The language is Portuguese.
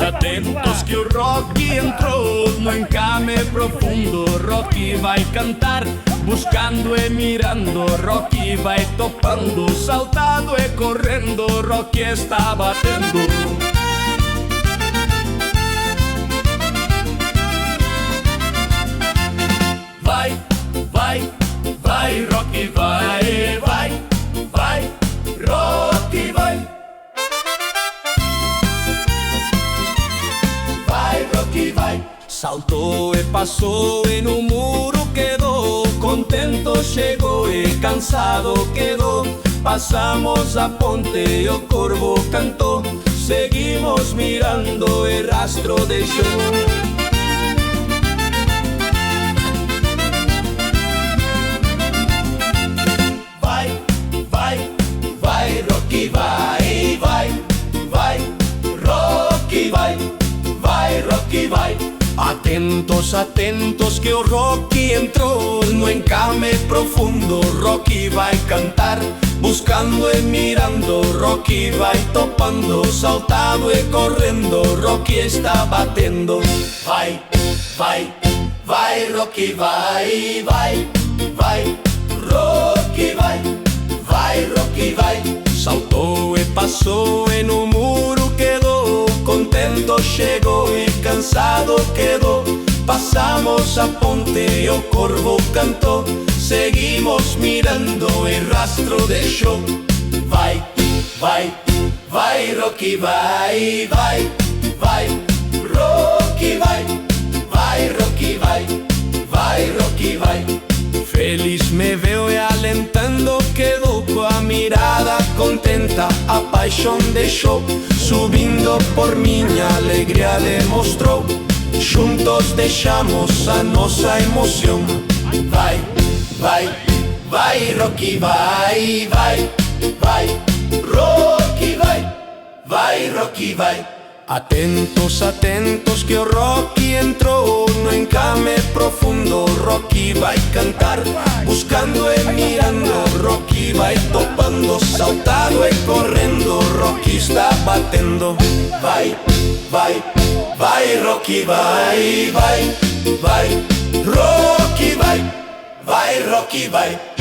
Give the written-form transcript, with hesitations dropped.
Atentos que o Rocky entrou no encame profundo. Rocky vai cantar, buscando e mirando. Rocky vai topando, saltado e correndo. Rocky está batendo. Vai, vai, vai, Rocky vai, vai, vai, Rocky vai. Rocky vai. Saltou e passou e no muro quedou. Contento chegou e cansado quedou. Passamos a ponte e o corvo cantou. Seguimos mirando e rastro deixou. Vai, vai, vai, Rocky vai, vai, vai, Rocky vai. Vai, Rocky vai. Atentos, atentos que o Rocky entrou no encame profundo. Rocky vai cantar, buscando e mirando. Rocky vai topando, saltado e correndo. Rocky está batendo. Vai, vai, vai, Rocky vai, vai, vai, Rocky vai. Vai, Rocky vai. Saltou e passou e no muro quedou. Contento chegou e cansado quedou. Passamos a ponte e o corvo cantou. Seguimos mirando e rastro deixou. Vai, vai, vai, Rocky vai, vai, vai, Rocky vai. Vai, Rocky vai, vai, Rocky vai. Feliz me veo e alentando quedou. Com a mirada contenta a paixão deixou. Subindo por minha alegria demonstrou. Juntos deixamos a nossa emoção. Vai, vai, vai, Rocky vai, vai, vai, Rocky vai. Vai, Rocky vai. Atentos, atentos que o Rocky entrou no encame profundo. Rocky vai cantar, buscando e mirando. Rocky vai topando, saltado e correndo. Rocky está batendo. Vai, vai, vai, Rocky vai, vai, vai, Rocky vai. Vai, Rocky vai.